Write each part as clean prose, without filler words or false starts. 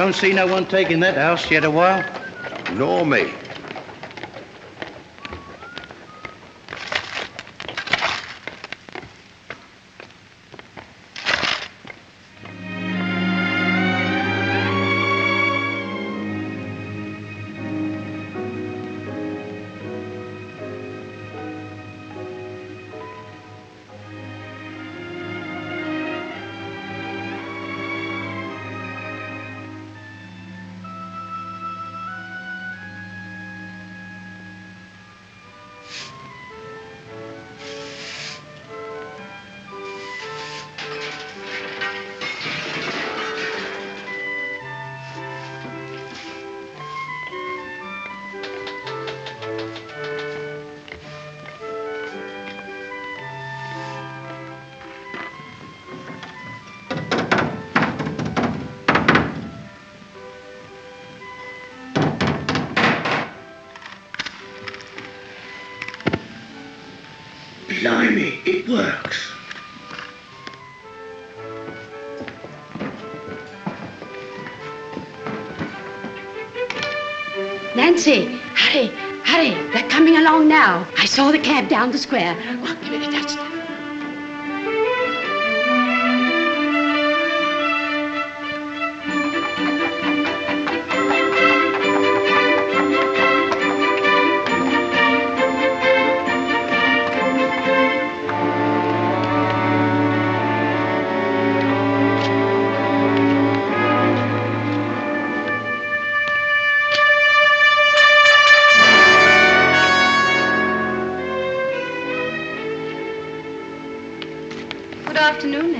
Don't see no one taking that house yet a while. Nor me. Blimey, it works. Nancy, hurry, hurry. They're coming along now. I saw the cab down the square. Oh, give me the duster.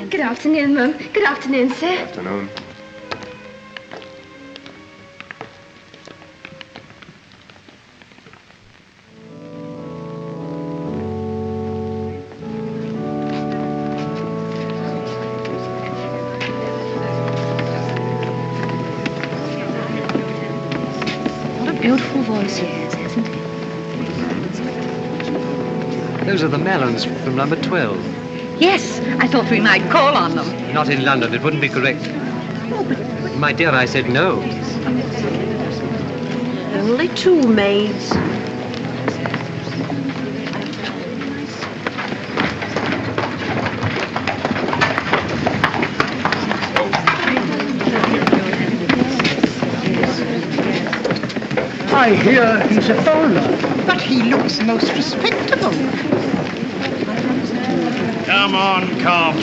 Good afternoon, Mum. Good afternoon, sir. Good afternoon. What a beautiful voice he has, hasn't he? Those are the Mallens from number 12. Yes, I thought we might call on them. Not in London, it wouldn't be correct. Oh, but My dear, I said no. only two maids. I hear he's a foreigner. But he looks most respectable. Come on, Cobb.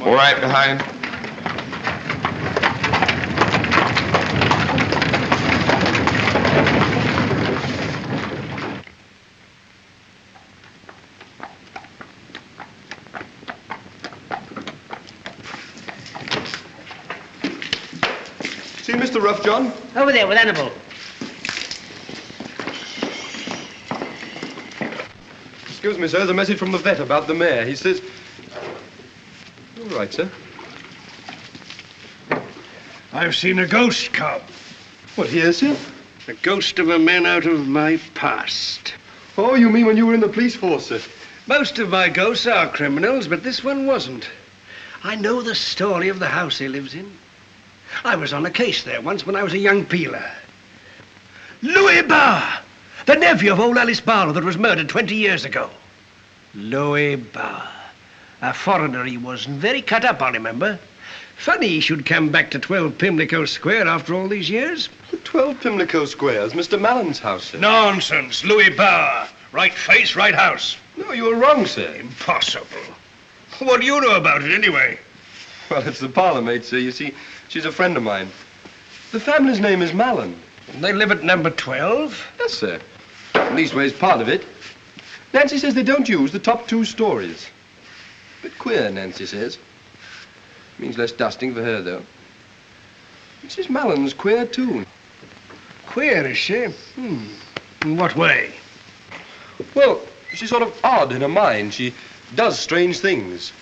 All right, behind. See Mr. Rough, John? Over there with Annabel. Excuse me, sir. There's a message from the vet about the mare. He says... All right, sir. I've seen a ghost, Cobb. What, here, sir? The ghost of a man out of my past. Oh, you mean when you were in the police force, sir? Most of my ghosts are criminals, but this one wasn't. I know the story of the house he lives in. I was on a case there once when I was a young peeler. Louis Barr, the nephew of old Alice Barlow that was murdered 20 years ago. Louis Barr. A foreigner he was, and very cut up, I remember. Funny he should come back to 12 Pimlico Square after all these years. 12 Pimlico Square's Mr. Mallen's house, sir. Nonsense, Louis Barr. Right face, right house. No, you were wrong, sir. Impossible. What do you know about it, anyway? Well, it's the parlour maid, sir. You see, she's a friend of mine. The family's name is Mallen. They live at number 12? Yes, sir. Leastways, part of it. Nancy says they don't use the top 2 stories. Bit queer, Nancy says. Means less dusting for her, though. Mrs. Mallen's queer, too. Queer, is she? In what way? Well, she's sort of odd in her mind. She does strange things.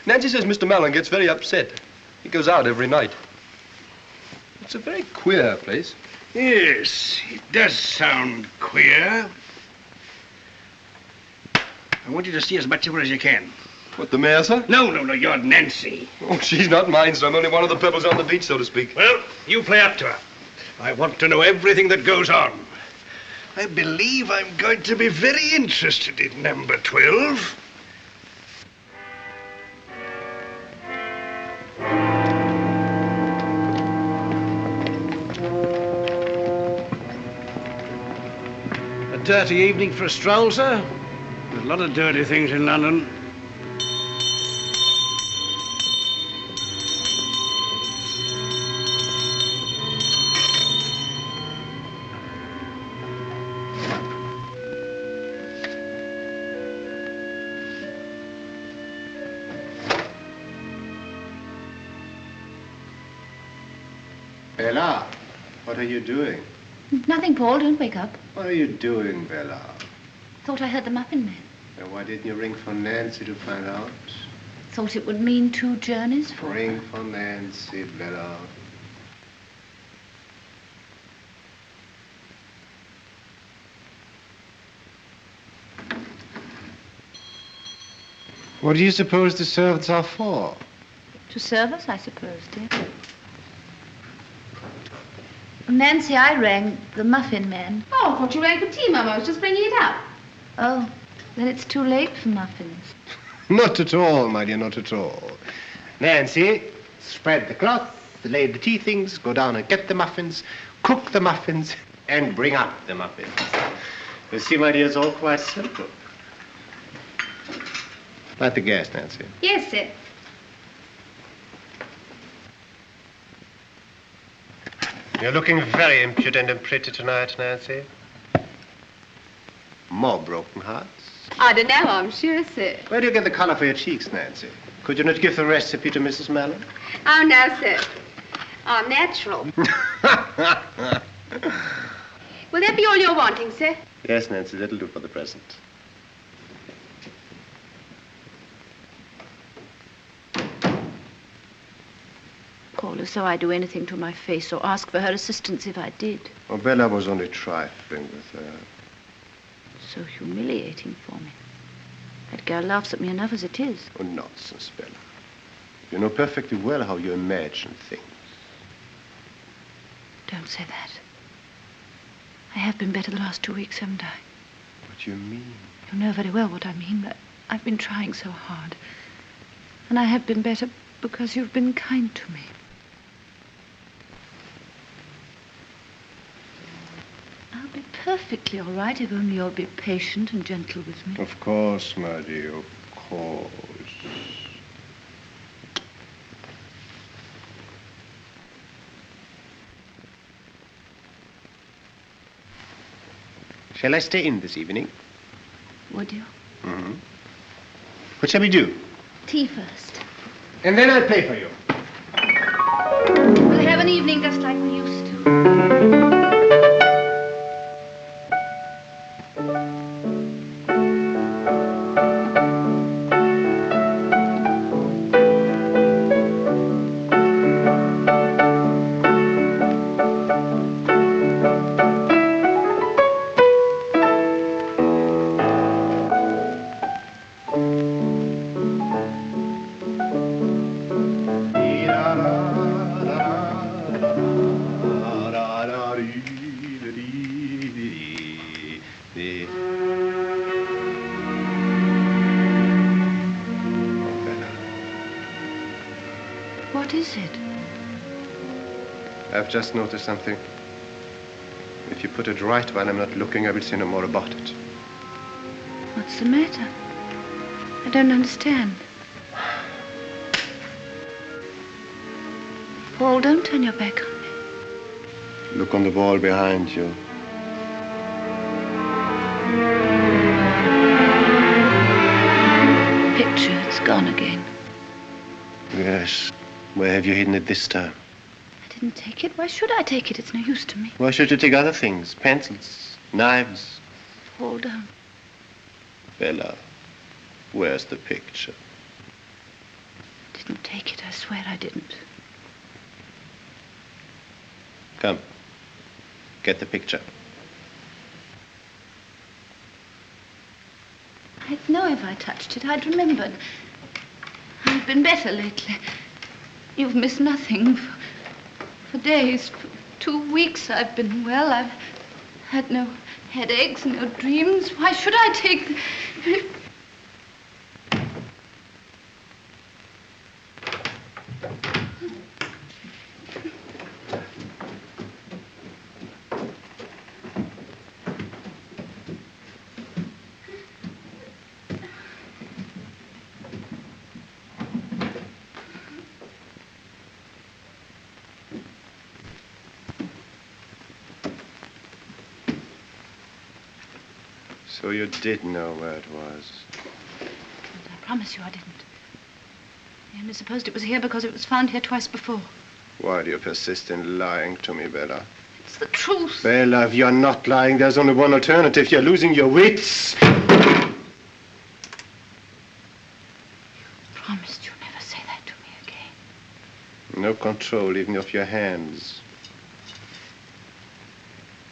Nancy says Mr. Mallen gets very upset. He goes out every night. It's a very queer place. Yes, it does sound queer. I want you to see as much of her as you can. What, the mare, sir? No, you're Nancy. Oh, she's not mine, sir. I'm only one of the pebbles on the beach, so to speak. Well, you play up to her. I want to know everything that goes on. I believe I'm going to be very interested in number 12. A dirty evening for a stroll, sir? There's a lot of dirty things in London. Bella, what are you doing? Nothing, Paul. Don't wake up. What are you doing, Bella? Thought I heard the muffin man. And why didn't you ring for Nancy to find out? Thought it would mean 2 journeys for Ring for Nancy, Bella. What do you suppose the servants are for? To serve us, I suppose, dear. Nancy, I rang the muffin man. Oh, I thought you rang for tea, Mum. I was just bringing it up. Oh, then it's too late for muffins. Not at all, my dear, not at all. Nancy, spread the cloth, lay the tea things, go down and get the muffins, cook the muffins, and bring up the muffins. You see, my dear, it's all quite simple. Light the gas, Nancy. Yes, sir. You're looking very impudent and pretty tonight, Nancy. More broken hearts. I don't know, I'm sure, sir. Where do you get the color for your cheeks, Nancy? Could you not give the recipe to Mrs. Mallen? Oh, no, sir. I'm natural. Will that be all you're wanting, sir? Yes, Nancy, that'll do for the present. Call as though I'd do anything to my face or ask for her assistance if I did. Oh, Bella was only trifling with her. So humiliating for me. That girl laughs at me enough as it is. Oh, nonsense, Bella. You know perfectly well how you imagine things. don't say that. I have been better the last 2 weeks, haven't I? What do you mean? You know very well what I mean, but I've been trying so hard. And I have been better because you've been kind to me. I'll be perfectly all right if only you'll be patient and gentle with me. Of course, my dear, of course. Shall I stay in this evening? Would you? Mm-hmm. What shall we do? Tea first. And then I'll play for you. We'll have an evening just like we used to. What is it? I've just noticed something. If you put it right while I'm not looking, I will say no more about it. What's the matter? I don't understand. Paul, don't turn your back on me. Look on the wall behind you. Picture, it's gone again. Yes. Where have you hidden it this time? I didn't take it. Why should I take it? It's no use to me. Why should you take other things? Pencils, knives. Paul, don't. Bella, where's the picture? I didn't take it. I swear I didn't. Come. Get the picture. I'd know if I touched it. I'd remembered. I've been better lately. You've missed nothing. For days, for 2 weeks I've been well. I've had no headaches, no dreams. Why should I take the... So you did know where it was. I promise you I didn't. I only supposed it was here because it was found here twice before. Why do you persist in lying to me, Bella? It's the truth. Bella, if you're not lying, there's only one alternative. You're losing your wits. Promised you'd never say that to me again. No control, even of your hands.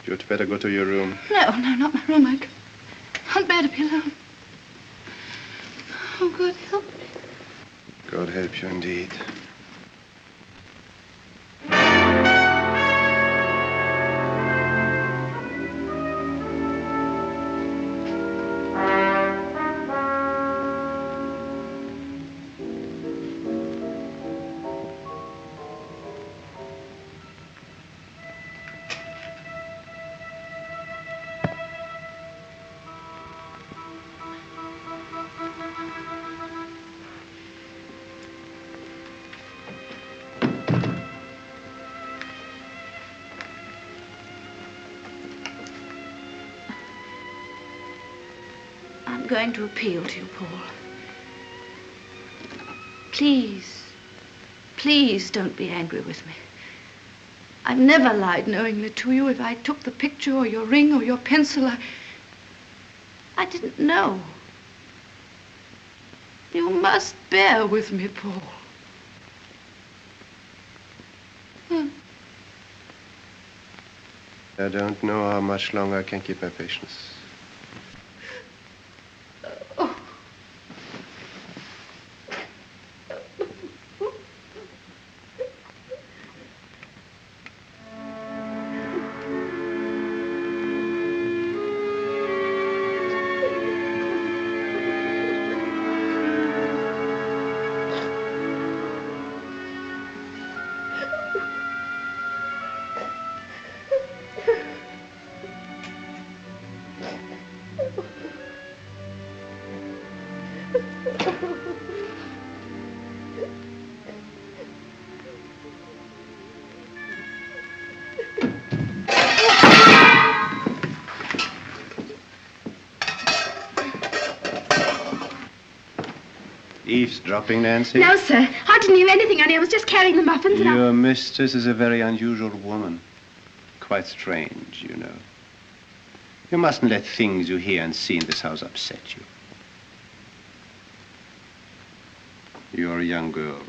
You'd better go to your room. No, not my room. I can't bear to be alone. Oh, God help me. God help you indeed. I'm going to appeal to you, Paul. Please, please don't be angry with me. I've never lied knowingly to you. If I took the picture or your ring or your pencil, I didn't know. You must bear with me, Paul. I don't know how much longer I can keep my patience. eavesdropping, Nancy? No, sir. I didn't hear anything, honey. I was just carrying the muffins and Your mistress is a very unusual woman. Quite strange, you know. You mustn't let things you hear and see in this house upset you. You're a young girl.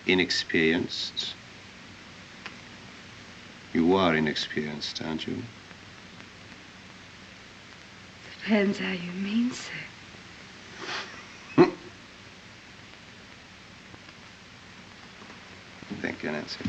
Inexperienced. You are inexperienced, aren't you? Depends how you mean, sir. Thank you, Nancy.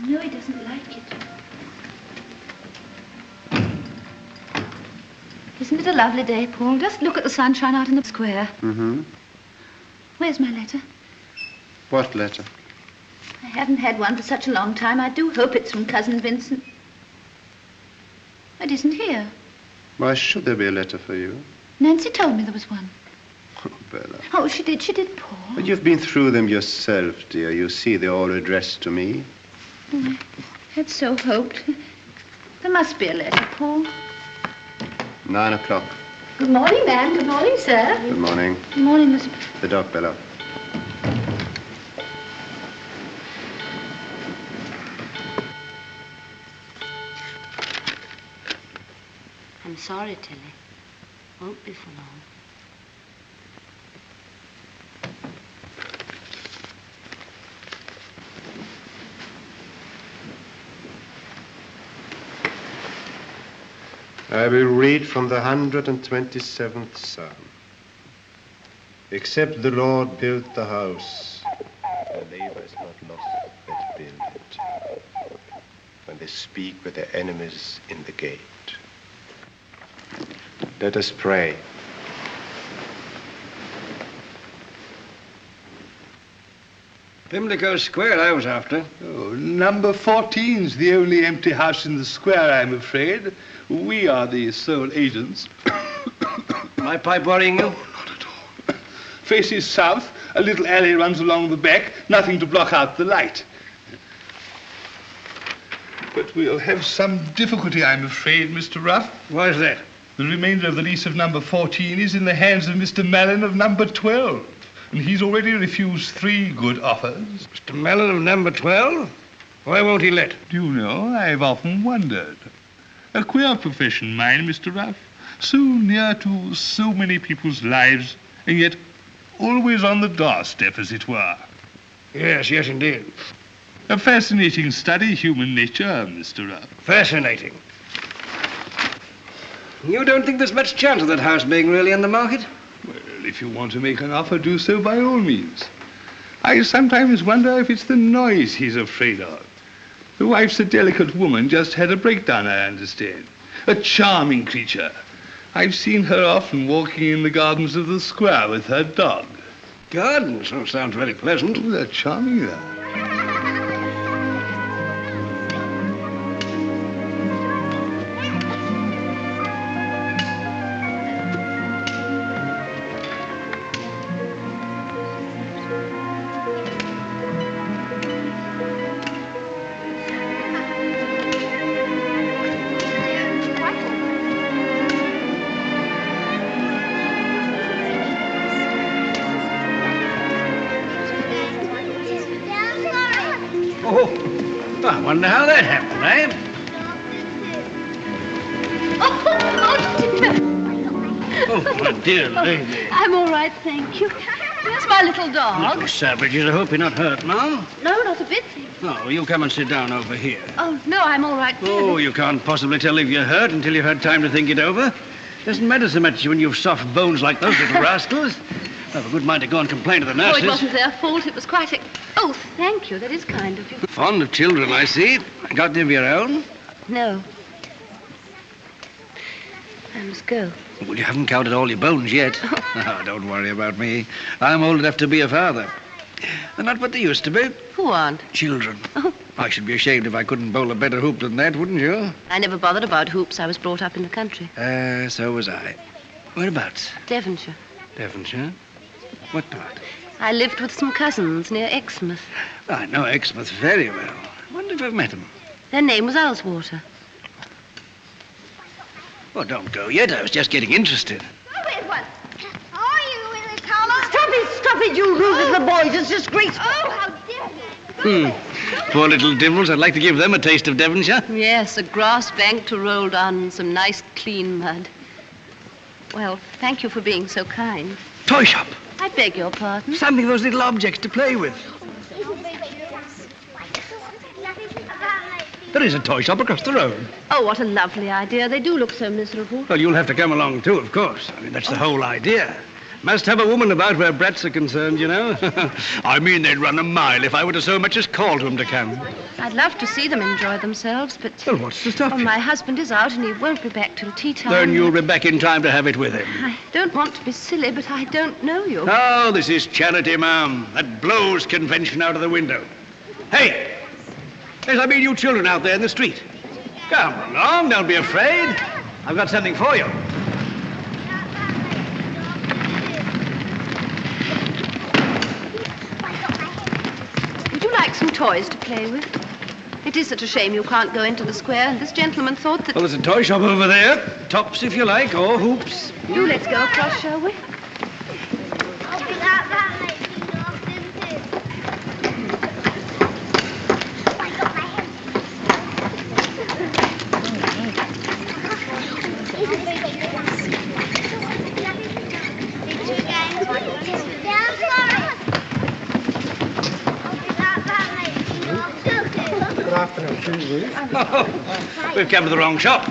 No, he doesn't like it. Isn't it a lovely day, Paul? Just look at the sunshine out in the square. Mm-hmm. Where's my letter? What letter? I haven't had one for such a long time. I do hope it's from Cousin Vincent. It isn't here. Why should there be a letter for you? Nancy told me there was one. Oh, Bella. Oh, she did, Paul. But you've been through them yourself, dear. You see, they're all addressed to me. I had so hoped. There must be a letter, Paul. 9 o'clock. Good morning, ma'am. Good morning, sir. Good morning. Good morning, Miss... The dog, Bella. I'm sorry, Tilly. Won't be for long. I will read from the 127th Psalm. Except the Lord built the house, the labor is not lost that build it. When they speak with their enemies in the gate. Let us pray. Pimlico Square I was after. Oh, number 14's the only empty house in the square, I'm afraid. We are the sole agents. My pipe worrying you? Not at all. Faces south, a little alley runs along the back, nothing to block out the light. But we'll have some difficulty, I'm afraid, Mr. Ruff. Why is that? The remainder of the lease of number 14 is in the hands of Mr. Mallen of number 12. And he's already refused 3 good offers. Mr. Mallen of number 12? Why won't he let? Do you know, I've often wondered. A queer profession, mine, Mr. Ruff. So near to so many people's lives, and yet always on the doorstep, as it were. Yes, indeed. A fascinating study, human nature, Mr. Ruff. Fascinating. You don't think there's much chance of that house being really on the market? Well, if you want to make an offer, do so by all means. I sometimes wonder if it's the noise he's afraid of. The wife's a delicate woman, just had a breakdown, I understand. A charming creature. I've seen her often walking in the gardens of the square with her dog. Gardens? Oh, sounds very pleasant. Oh, they're charming, though. I wonder how that happened, eh? Oh, my dear lady. I'm all right, thank you. Where's my little dog? You savages, I hope you're not hurt, Mom. No, not a bit. No, you come and sit down over here. Oh, no, I'm all right. Oh, you can't possibly tell if you're hurt until you've had time to think it over. Doesn't matter so much when you've soft bones like those little rascals. I've a good mind to go and complain to the Oh, nurses. it wasn't their fault. It was quite a... Oh, thank you. That is kind of you. Fond of children, I see. Got any of your own? No. I must go. Well, you haven't counted all your bones yet. Oh, don't worry about me. I'm old enough to be a father. They're not what they used to be. Who aren't? Children. Oh. I should be ashamed if I couldn't bowl a better hoop than that, wouldn't you? I never bothered about hoops. I was brought up in the country. So was I. Whereabouts? Devonshire. Devonshire? What part? I lived with some cousins near Exmouth. I know Exmouth very well. I wonder if I've met them. Their name was Ullswater. Oh, don't go yet. I was just getting interested. Stop it, you rude little boys. It's disgraceful. Oh, how dare you! Poor little devils. I'd like to give them a taste of Devonshire. Yes, a grass bank to roll down and some nice clean mud. Well, thank you for being so kind. Toy shop. I beg your pardon. Something those little objects to play with. There is a toy shop across the road. Oh, what a lovely idea. They do look so miserable. Well, you'll have to come along too, of course. I mean, that's the whole idea. Must have a woman about where brats are concerned, you know. I mean, they'd run a mile if I were to so much as call to them to come. I'd love to see them enjoy themselves, but... Well, what's to stop well, you? my husband is out and he won't be back till tea time. Then you'll be back in time to have it with him. I don't want to be silly, but I don't know you. Oh, this is charity, ma'am. That blows convention out of the window. Hey! Yes, I mean you children out there in the street. Come along, don't be afraid. I've got something for you. Would you like some toys to play with? It is such a shame you can't go into the square, and this gentleman thought that... Well, there's a toy shop over there. Tops, if you like, or hoops. Do let's go across, shall we? Oh, we've come to the wrong shop.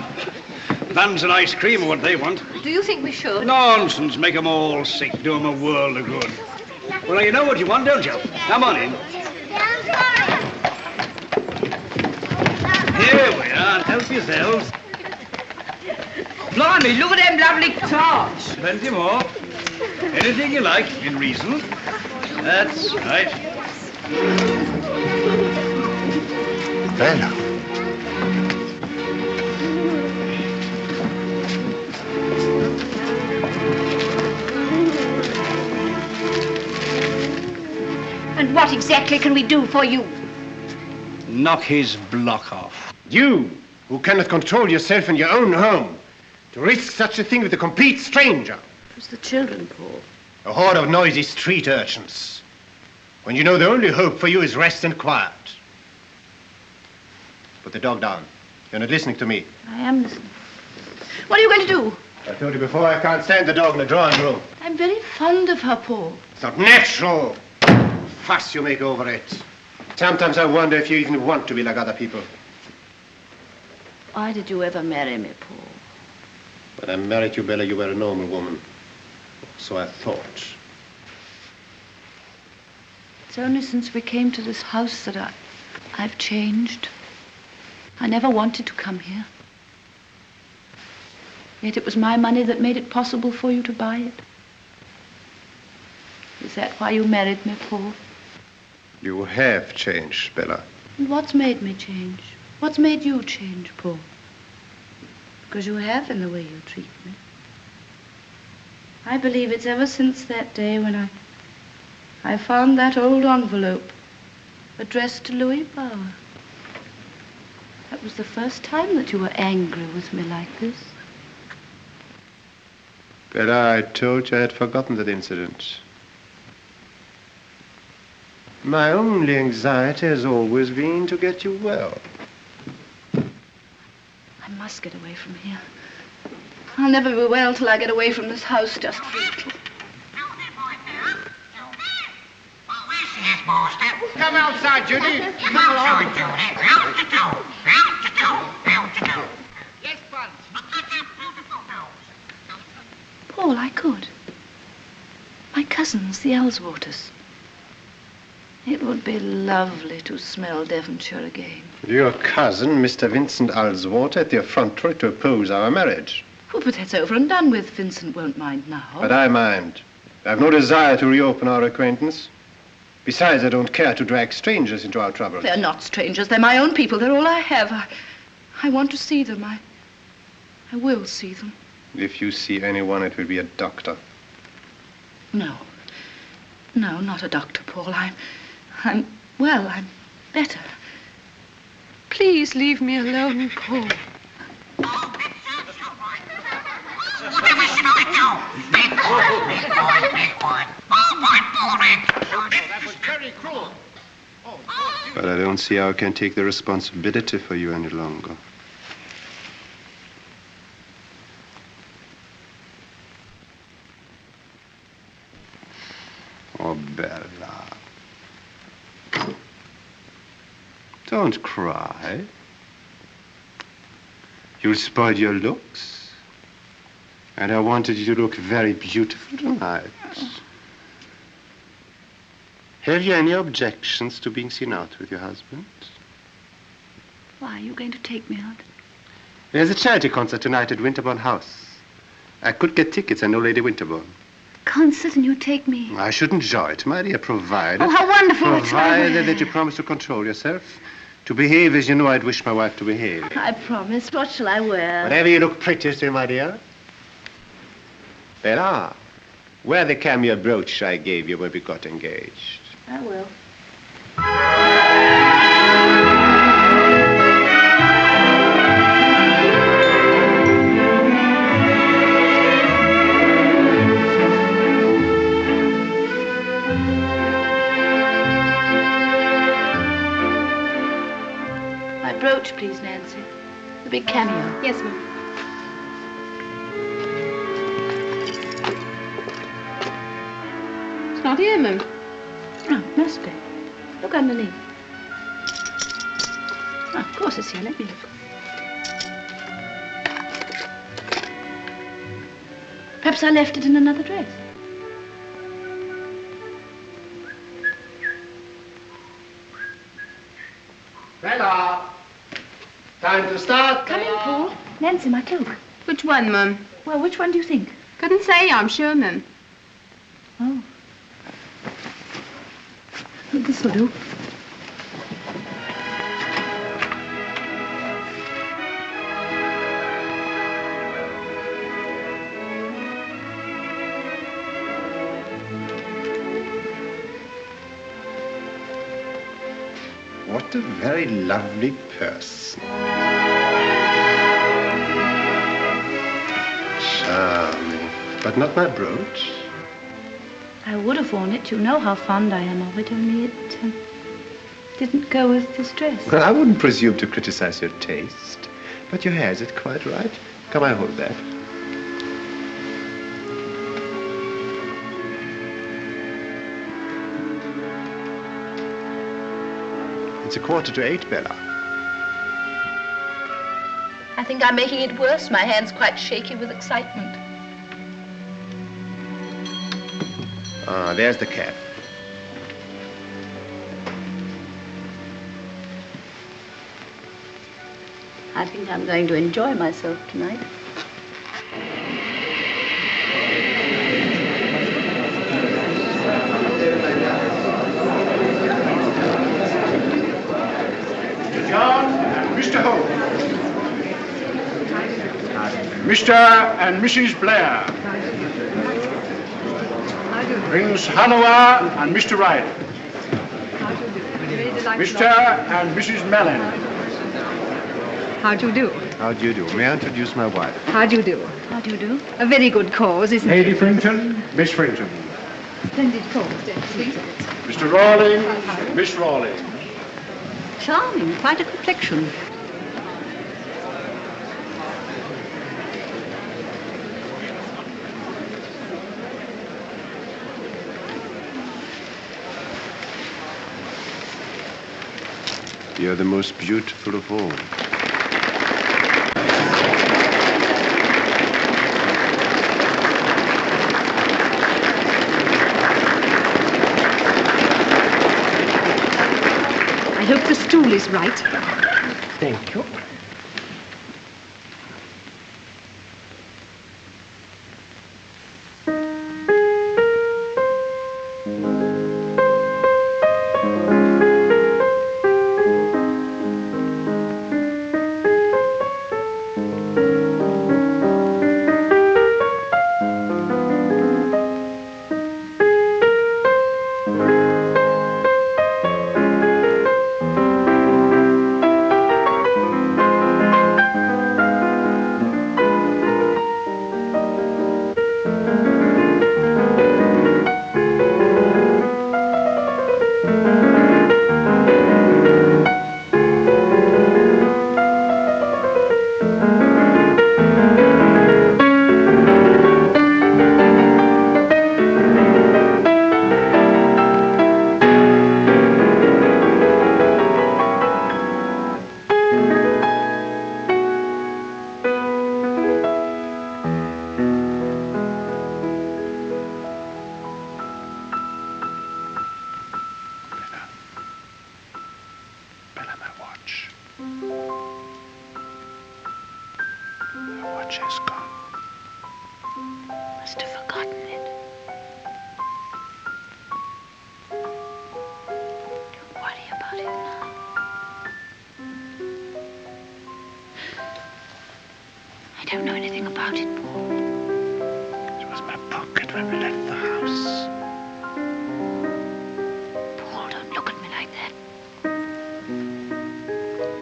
Buns and ice cream are what they want. Do you think we should? Nonsense. Make 'em all sick. Do 'em a world of good. Well, you know what you want, don't you? Come on in. Here we are. Help yourselves. Blimey, look at them lovely tarts. Plenty more. Anything you like, in reason. That's right. Bella. And what exactly can we do for you? Knock his block off. You, who cannot control yourself in your own home, to risk such a thing with a complete stranger. It was the children, Paul. A horde of noisy street urchins. When you know the only hope for you is rest and quiet. Put the dog down. You're not listening to me. I am listening. What are you going to do? I told you before, I can't stand the dog in the drawing room. I'm very fond of her, Paul. It's not natural. Fuss you make over it. Sometimes I wonder if you even want to be like other people. Why did you ever marry me, Paul? When I married you, Bella, you were a normal woman. So I thought. It's only since we came to this house that I've changed. I never wanted to come here. Yet it was my money that made it possible for you to buy it. Is that why you married me, Paul? You have changed, Bella. And what's made me change? What's made you change, Paul? Because you have in the way you treat me. I believe it's ever since that day when I found that old envelope addressed to Louis Bauer. That was the first time that you were angry with me like this. Bella, I told you I had forgotten that incident. My only anxiety has always been to get you well. I must get away from here. I'll never be well till I get away from this house just for a little. Come outside, Judy. Come along. Yes, Buns. Paul, I could. My cousins, the Ellswaters. It would be lovely to smell Devonshire again. Your cousin, Mr. Vincent Alswater, at the effrontery to oppose our marriage. Oh, but that's over and done with. Vincent won't mind now. But I mind. I've no desire to reopen our acquaintance. Besides, I don't care to drag strangers into our trouble. They're not strangers. They're my own people. They're all I have. I want to see them. I will see them. If you see anyone, it will be a doctor. No. No, not a doctor, Paul. I'm better. Please leave me alone, Paul. That was very cruel. But I don't see how I can take the responsibility for you any longer. Oh, Bella. Don't cry. You'll spoil your looks. And I wanted you to look very beautiful tonight. Have you any objections to being seen out with your husband? Why, are you going to take me out? There's a charity concert tonight at Winterbourne House. I could get tickets, I know Lady Winterbourne. Concert and you take me? I should enjoy it, my dear, provided... Oh, how wonderful. Provided that you promise to control yourself. To behave as you know I'd wish my wife to behave. I promise. What shall I wear? Whatever you look prettiest in, my dear. Bella, wear the cameo brooch I gave you when we got engaged. I will. My brooch, please, Nancy. The big cameo. Yes, ma'am. It's not here, ma'am. Oh, it must be. Look underneath. Oh, of course it's here. Let me look. Perhaps I left it in another dress. Bella! Time to start. Come in, Paul. Nancy, my cloak. Which one, Mum? Well, which one do you think? Couldn't say, I'm sure, Mum. Oh. This will do. What a very lovely purse. Charming. But not my brooch. I would have worn it. You know how fond I am of it, only it didn't go with this dress. Well, I wouldn't presume to criticize your taste. But your hair, is it quite right? Come, I hold that. It's 7:45, Bella. I think I'm making it worse. My hand's quite shaky with excitement. Ah, there's the cab. I think I'm going to enjoy myself tonight. John and Mr. Holt. Mr. and Mrs. Blair. Prince Hanover and Mr. Wright. Mr. and Mrs. Mallen. How do you do? How do you do? May I introduce my wife? How do you do? How do you do? A very good cause, isn't Lady it? Frington, Miss Frington. Splendid cause, please. Mr. Rawling, Miss Rawling. Charming, quite a complexion. You're the most beautiful of all. I hope the stool is right. Thank you. Must have forgotten it. Don't worry about it now. I don't know anything about it, Paul. It was my pocket when we left the house. Paul, don't look at me like that.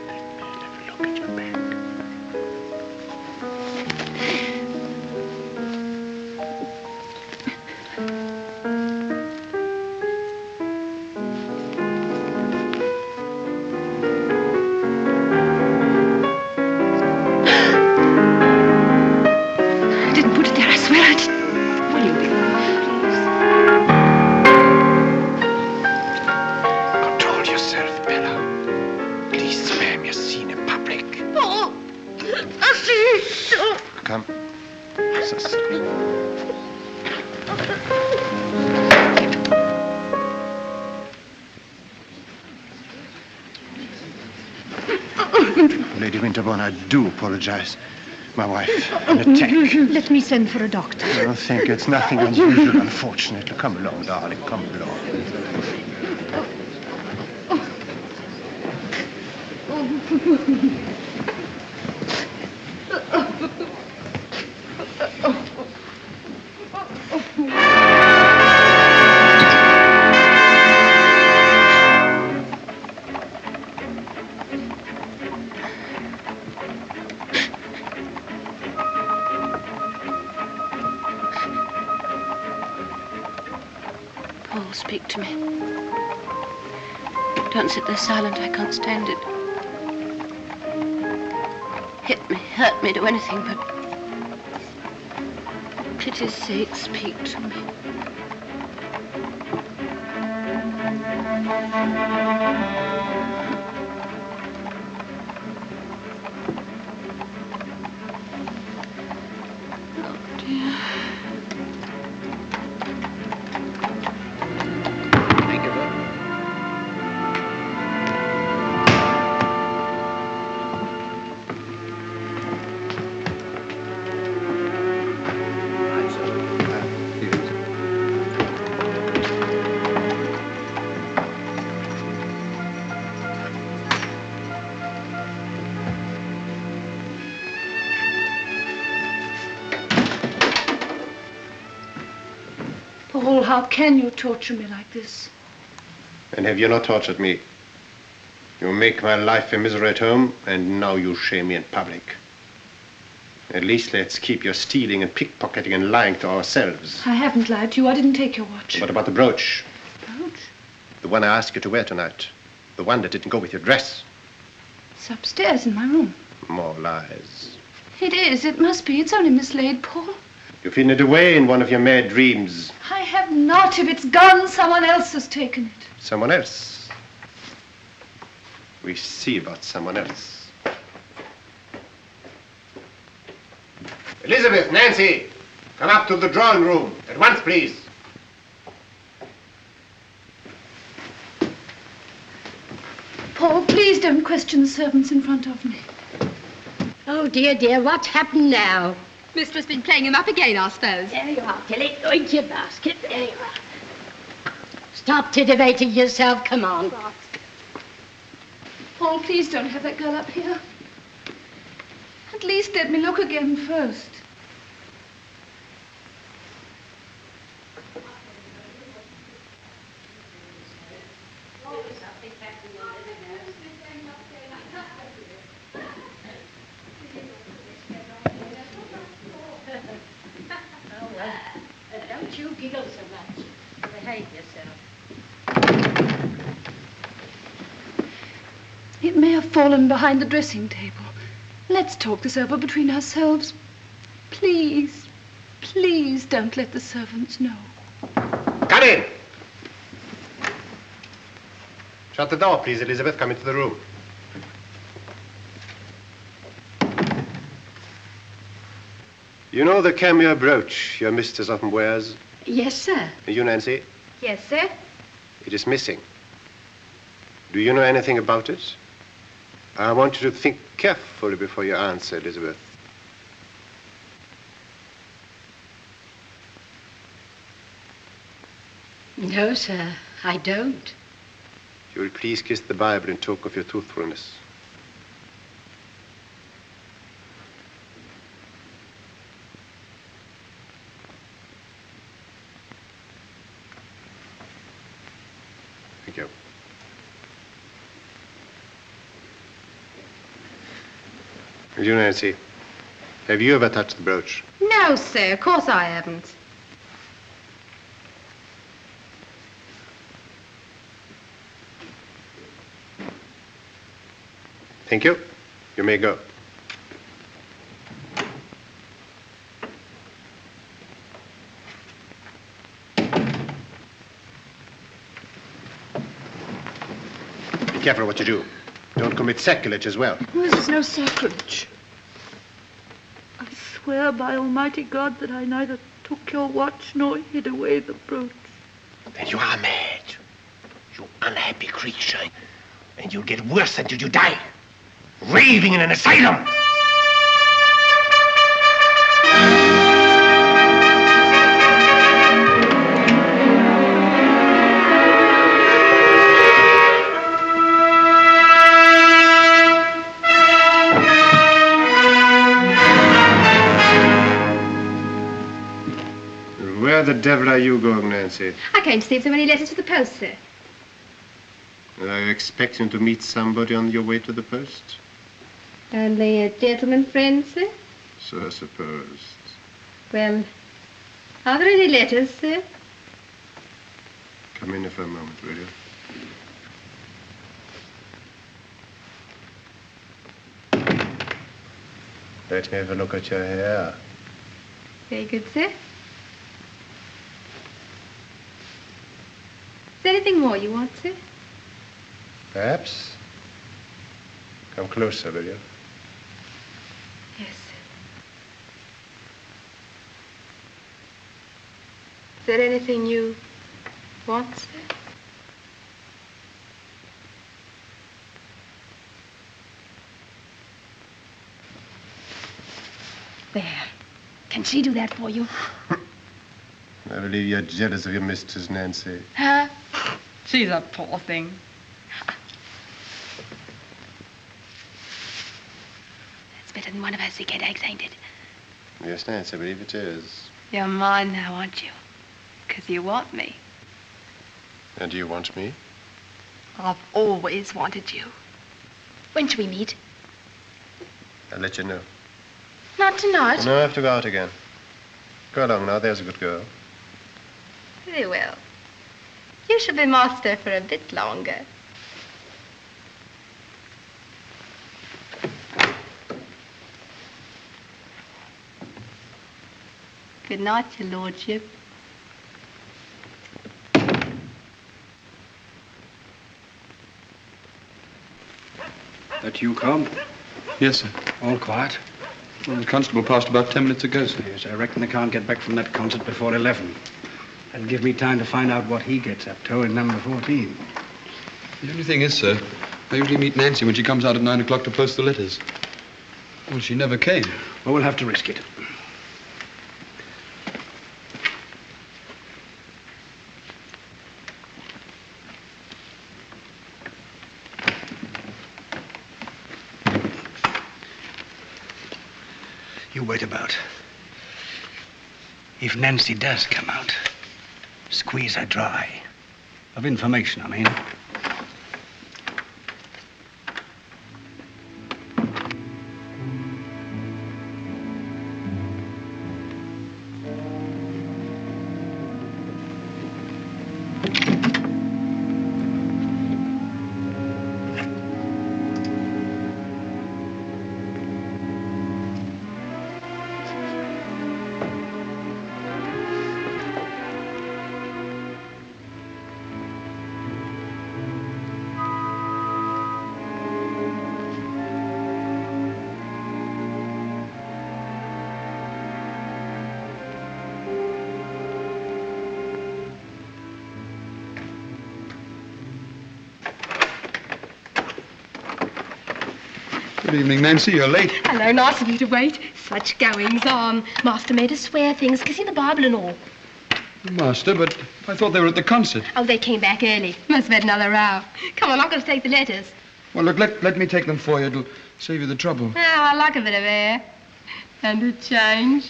Let me have a look at your bag. I didn't put it there, I swear I didn't. Will you be? Control yourself, Bella. Please spare me a scene in public. Paul! I see. Come. Lady Winterbourne, I do apologize. My wife, an attack. Let me send for a doctor. I don't think it's nothing unusual, unfortunately. Come along, darling, come along. Paul, speak to me. Don't sit there silent. I can't stand it. Hit me, hurt me, do anything, but for pity's sake, speak to me. Oh, dear. Paul, how can you torture me like this? And have you not tortured me? You make my life a misery at home, and now you shame me in public. At least let's keep your stealing and pickpocketing and lying to ourselves. I haven't lied to you. I didn't take your watch. What about the brooch? Brooch? The one I asked you to wear tonight. The one that didn't go with your dress. It's upstairs in my room. More lies. It is. It must be. It's only mislaid, Paul. You've hidden it away in one of your mad dreams. I have not. If it's gone, someone else has taken it. Someone else. We see about someone else. Elizabeth, Nancy, come up to the drawing room at once, please. Paul, please don't question the servants in front of me. Oh, dear, dear, what's happened now? Mistress been playing him up again, I suppose. There you are, Tilly. Go into your basket. There you are. Stop titivating yourself. Come on. Paul, please don't have that girl up here. At least let me look again first. Don't you giggle so much. Behave yourself. It may have fallen behind the dressing table. Let's talk this over between ourselves. Please, please don't let the servants know. Come in. Shut the door, please, Elizabeth. Come into the room. You know the cameo brooch your mistress often wears? Yes, sir. And you, Nancy? Yes, sir. It is missing. Do you know anything about it? I want you to think carefully before you answer, Elizabeth. No, sir, I don't. You will please kiss the Bible in token of your truthfulness. Thank you. And you, Nancy, have you ever touched the brooch? No, sir, of course I haven't. Thank you. You may go. Be careful what you do. Don't commit sacrilege as well. This is no sacrilege. I swear by Almighty God that I neither took your watch nor hid away the brooch. Then you are mad. You unhappy creature. And you'll get worse until you die. Raving in an asylum. Where the devil are you going, Nancy? I came to see if there were any letters for the post, sir. Are you expecting to meet somebody on your way to the post? Only a gentleman friend, sir? So I suppose. Well, are there any letters, sir? Come in here for a moment, will you? Let me have a look at your hair. Very good, sir. Is there anything more you want, sir? Perhaps. Come closer, will you? Yes, sir. Is there anything you want, sir? There. Can she do that for you? I believe you're jealous of your mistress, Nancy. Huh? She's a poor thing. That's better than one of her sick headaches, ain't it? Yes, Nancy, I believe it is. You're mine now, aren't you? 'Cause you want me. And do you want me? I've always wanted you. When shall we meet? I'll let you know. Not tonight. No, I have to go out again. Go along now, there's a good girl. Very well. You shall be master for a bit longer. Good night, your lordship. That you, Cobb? Yes, sir. All quiet? Well, the constable passed about 10 minutes ago, sir. Yes, I reckon they can't get back from that concert before 11. That'll give me time to find out what he gets up to in number 14. The only thing is, sir, I usually meet Nancy when she comes out at 9 o'clock to post the letters. Well, she never came. Well, we'll have to risk it. You wait about. If Nancy does come out, squeeze her dry. Of information, I mean. Good evening, Nancy. You're late. Hello, nice of you to wait. Such goings on. Master made us swear things, kissing the Bible and all. Master, but I thought they were at the concert. Oh, they came back early. Must have had another row. Come on, I'm going to take the letters. Well, look, let me take them for you. It'll save you the trouble. Oh, I like a bit of air. And a change.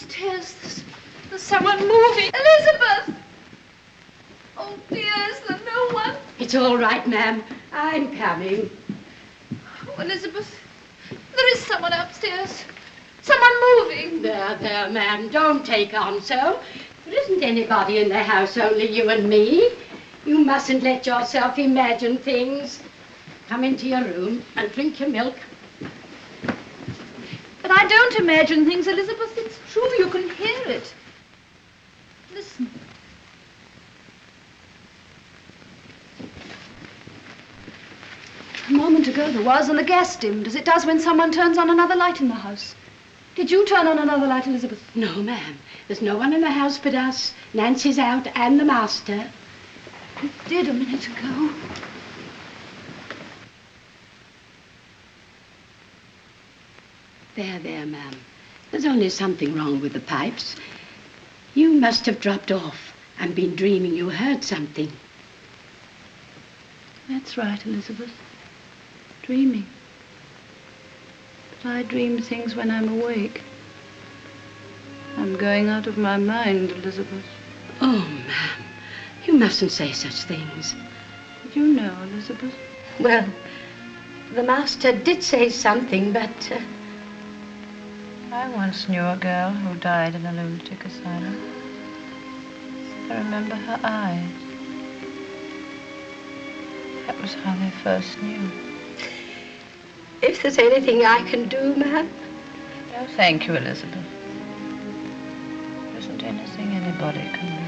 Upstairs, there's someone moving. Elizabeth! Oh, dear, is there no one? It's all right, ma'am. I'm coming. Oh, Elizabeth, there is someone upstairs. Someone moving. There, ma'am. Don't take on so. There isn't anybody in the house, only you and me. You mustn't let yourself imagine things. Come into your room and drink your milk. But I don't imagine things, Elizabeth. It's true. You can hear it. Listen. A moment ago there was, and the gas dimmed, as it does when someone turns on another light in the house. Did you turn on another light, Elizabeth? No, ma'am. There's no one in the house but us. Nancy's out and the master. It did a minute ago. There, ma'am. There's only something wrong with the pipes. You must have dropped off and been dreaming you heard something. That's right, Elizabeth. Dreaming. But I dream things when I'm awake. I'm going out of my mind, Elizabeth. Oh, ma'am, you mustn't say such things. Did you know, Elizabeth? Well, the master did say something, but... I once knew a girl who died in a lunatic asylum. I remember her eyes. That was how they first knew. If there's anything I can do, ma'am... No, thank you, Elizabeth. There isn't anything anybody can do.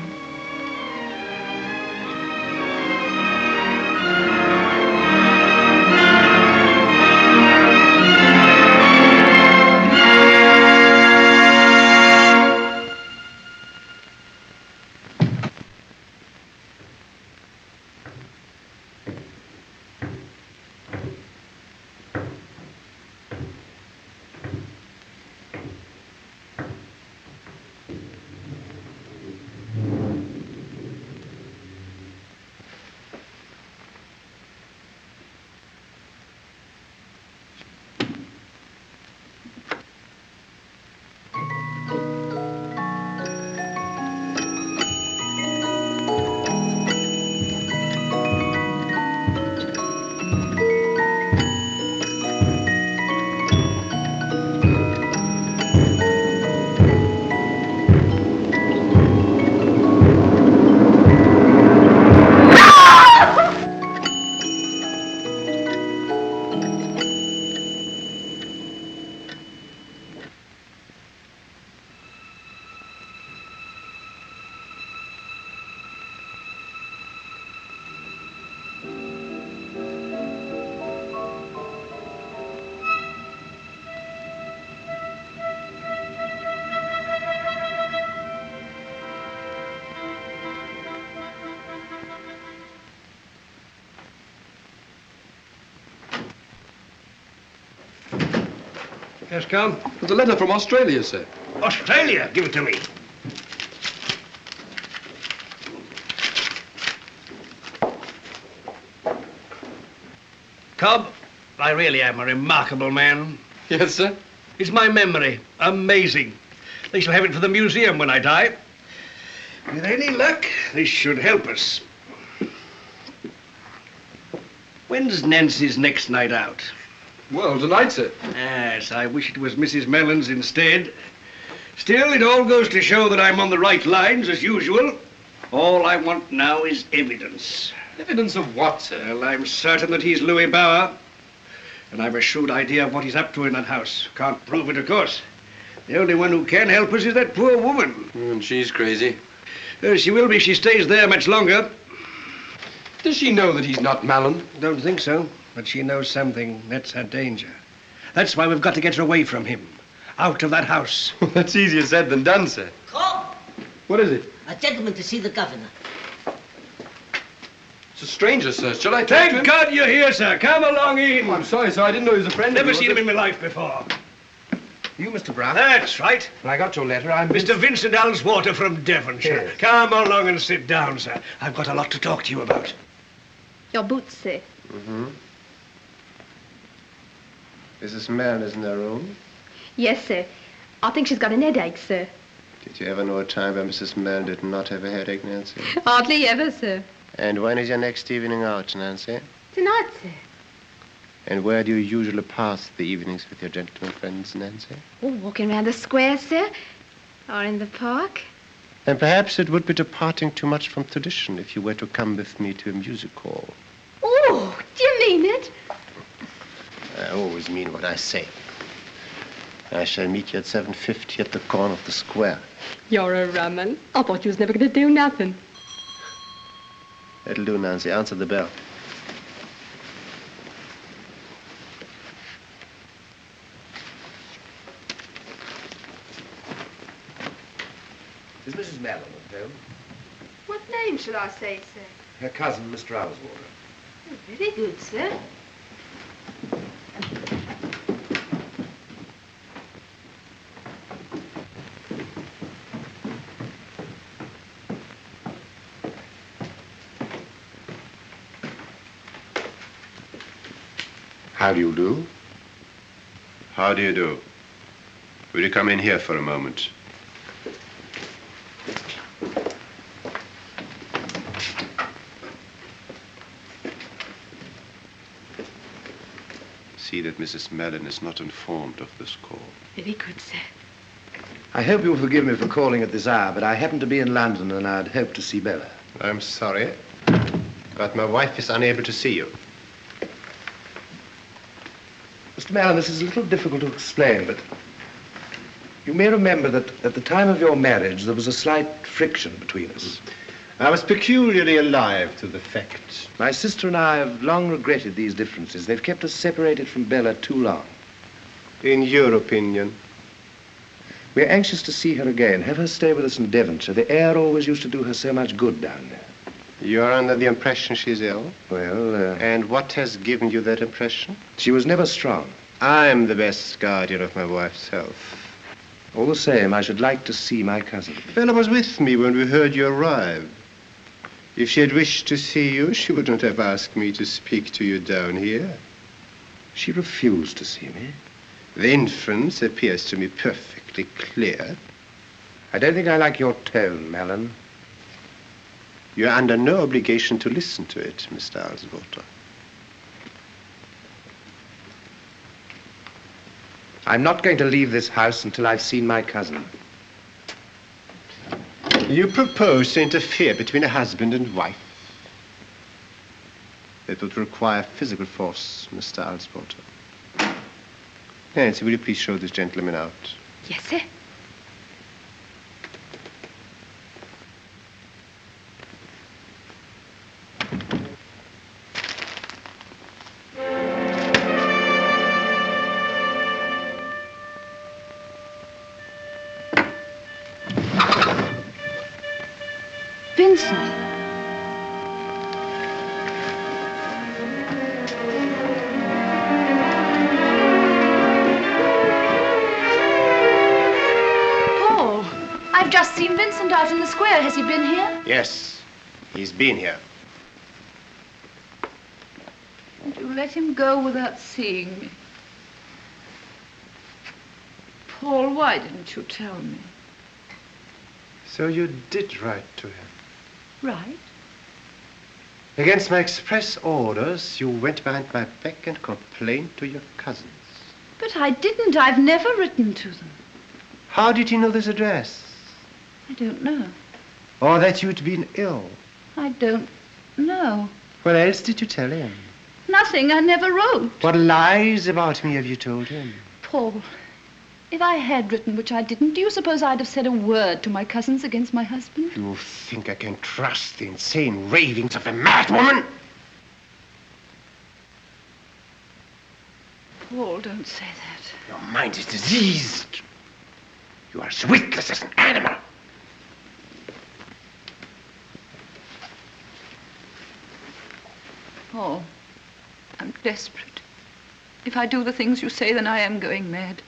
Yes, come. There's a letter from Australia, sir. Australia? Give it to me. Cobb, I really am a remarkable man. Yes, sir. It's my memory. Amazing. They shall have it for the museum when I die. With any luck, this should help us. When's Nancy's next night out? Well, tonight, sir. Yes, I wish it was Mrs. Mellon's instead. Still, it all goes to show that I'm on the right lines, as usual. All I want now is evidence. Evidence of what, sir? Well, I'm certain that he's Louis Bauer. And I've a shrewd idea of what he's up to in that house. Can't prove it, of course. The only one who can help us is that poor woman. And she's crazy. She will be if she stays there much longer. Does she know that he's not Mallen? Don't think so. But she knows something. That's her danger. That's why we've got to get her away from him. Out of that house. That's easier said than done, sir. Cobb! What is it? A gentleman to see the governor. It's a stranger, sir. Shall I talk to him? Thank God you're here, sir. Come along in. Oh, I'm sorry, sir. I didn't know he was a friend Never of yours. seen him in my life before. You, Mr. Brown? That's right. Well, I got your letter. I'm Mr. Vincent Alswater from Devonshire. Yes. Come along and sit down, sir. I've got a lot to talk to you about. Your boots, sir. Mm-hmm. Mrs. Mallen is in her room? Yes, sir. I think she's got an headache, sir. Did you ever know a time when Mrs. Mallen did not have a headache, Nancy? Hardly ever, sir. And when is your next evening out, Nancy? Tonight, sir. And where do you usually pass the evenings with your gentleman friends, Nancy? Oh, walking around the square, sir. Or in the park. And perhaps it would be departing too much from tradition if you were to come with me to a music hall. Oh, do you mean it? I always mean what I say. I shall meet you at 7:50 at the corner of the square. You're a rum 'un. I thought you was never going to do nothing. That'll do, Nancy. Answer the bell. Is Mrs. Mallen at home? What name shall I say, sir? Her cousin, Mr. Owlswater. Oh, very good, sir. How do you do? How do you do? Will you come in here for a moment? See that Mrs. Mallen is not informed of this call. Very good, sir. I hope you'll forgive me for calling at this hour, but I happen to be in London and I'd hoped to see Bella. I'm sorry, but my wife is unable to see you. Mr. Mallen, this is a little difficult to explain, but you may remember that at the time of your marriage, there was a slight friction between us. I was peculiarly alive to the fact. My sister and I have long regretted these differences. They've kept us separated from Bella too long. In your opinion? We're anxious to see her again, have her stay with us in Devonshire. The air always used to do her so much good down there. You're under the impression she's ill? Well, And what has given you that impression? She was never strong. I'm the best guardian of my wife's health. All the same, I should like to see my cousin. Bella was with me when we heard you arrive. If she had wished to see you, she would not have asked me to speak to you down here. She refused to see me. The inference appears to me perfectly clear. I don't think I like your tone, Mallen. You're under no obligation to listen to it, Mr. Owlswater. I'm not going to leave this house until I've seen my cousin. You propose to interfere between a husband and wife. That would require physical force, Mr. Owlswater. Nancy, will you please show this gentleman out? Yes, sir. Vincent. Paul, I've just seen Vincent out in the square. Has he been here? Yes, he's been here. And you let him go without seeing me. Paul, why didn't you tell me? So you did write to him? Right. Against my express orders, you went behind my back and complained to your cousins. But I didn't. I've never written to them. How did he know this address? I don't know. Or that you'd been ill? I don't know. What else did you tell him? Nothing. I never wrote. What lies about me have you told him? Paul, if I had written, which I didn't, do you suppose I'd have said a word to my cousins against my husband? You think I can trust the insane ravings of a madwoman? Paul, don't say that. Your mind is diseased. You are as witless as an animal. Paul, I'm desperate. If I do the things you say, then I am going mad.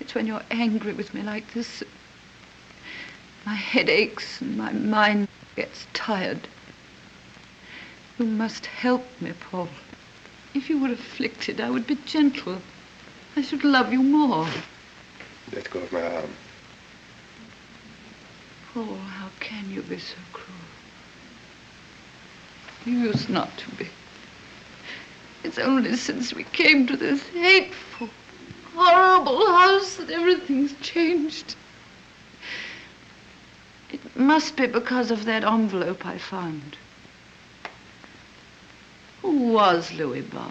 It's when you're angry with me like this, my head aches and my mind gets tired. You must help me, Paul. If you were afflicted, I would be gentle. I should love you more. Let go of my arm. Paul, how can you be so cruel? You used not to be. It's only since we came to this hateful, horrible house that everything's changed. It must be because of that envelope I found. Who was Louis Bauer?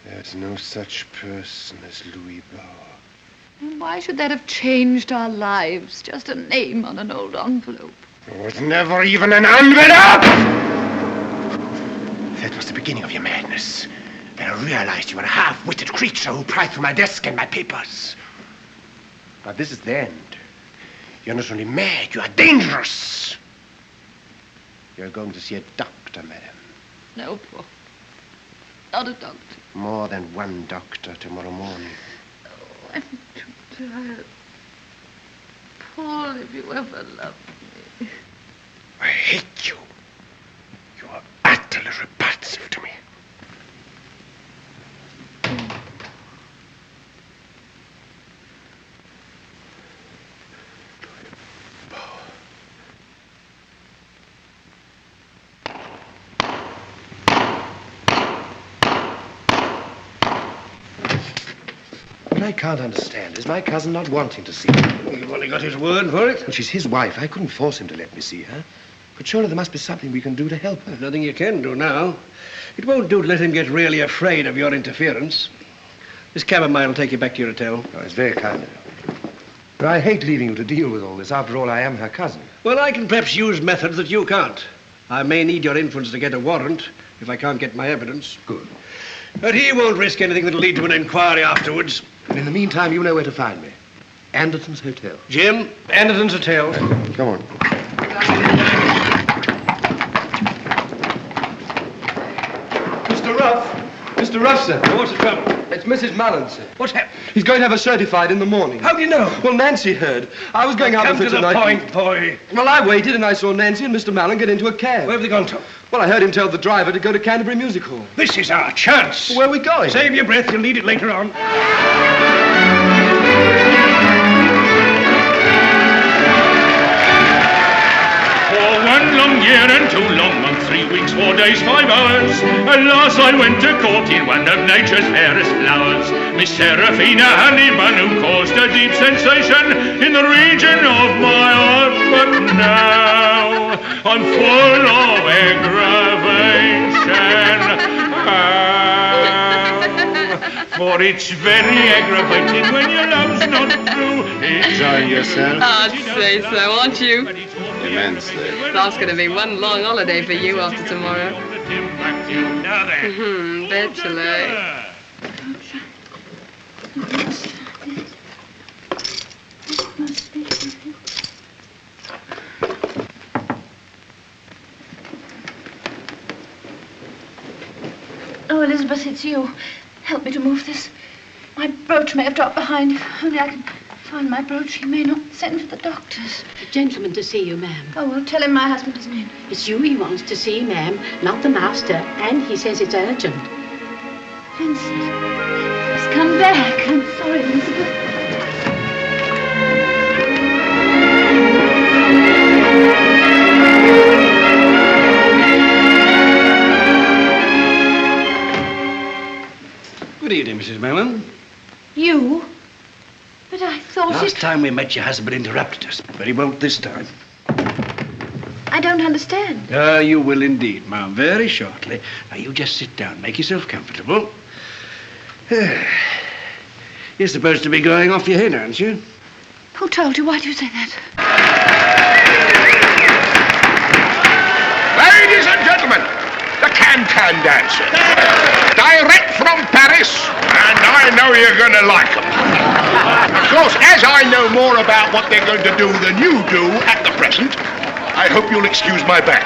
There's no such person as Louis Bauer. And why should that have changed our lives? Just a name on an old envelope. It was never even an envelope! That was the beginning of your madness. Then I realized you were a half-witted creature who pried through my desk and my papers. But this is the end. You're not only mad, you are dangerous. You're going to see a doctor, madam. No, Paul. Not a doctor. More than one doctor tomorrow morning. Oh, I'm too tired. Paul, if you ever loved me. I hate you. You are utterly repulsive to me. What I can't understand is my cousin not wanting to see me. You've only got his word for it. Well, she's his wife. I couldn't force him to let me see her. But surely there must be something we can do to help her. There's nothing you can do now. It won't do to let him get really afraid of your interference. This cab of mine will take you back to your hotel. Oh, it's very kind of you. But I hate leaving you to deal with all this. After all, I am her cousin. Well, I can perhaps use methods that you can't. I may need your influence to get a warrant if I can't get my evidence. Good. But he won't risk anything that'll lead to an inquiry afterwards. And in the meantime, you know where to find me. Anderton's Hotel. Jim, Anderton's Hotel. Come on. Mr. Ruff. Mr. Ruff, sir. What's the trouble? It's Mrs. Mallen, sir. What's happened? He's going to have her certified in the morning. How do you know? Well, Nancy heard. I was going out Come with her to the tonight. point, boy. Well, I waited and I saw Nancy and Mr. Mallen get into a cab. Where have they gone to? Well, I heard him tell the driver to go to Canterbury Music Hall. This is our chance. Where are we going? Save your breath. You'll need it later on. For 1 long year and 2 long months, 3 weeks, 4 days, 5 hours, at last I went to court in one of nature's fairest flowers, Miss Seraphina Honeyman, who caused a deep sensation in the region of my heart. But now I'm full of aggravation. For it's very aggravating when your love's not true. Enjoying yourself? I'd say so, aren't you? Immensely. That's going to be one long holiday for you after tomorrow. Bachelor. Oh, Elizabeth, it's you. Help me to move this. My brooch may have dropped behind. If only I can find my brooch, he may not send for the doctors. A gentleman to see you, ma'am. Oh, well, tell him my husband isn't in. It's you he wants to see, ma'am, not the master. And he says it's urgent. Vincent, he's come back. I'm sorry, Elizabeth. Good evening, Mrs. Mallen. You? But I thought Last time we met, your husband interrupted us, but he won't this time. I don't understand. You will indeed, ma'am, very shortly. Now, you just sit down, make yourself comfortable. You're supposed to be going off your head, aren't you? Who told you? Why do you say that? Ladies and gentlemen, the can-can dancers. Direct from Paris, and I know you're going to like them. Of course, as I know more about what they're going to do than you do at the present, I hope you'll excuse my back.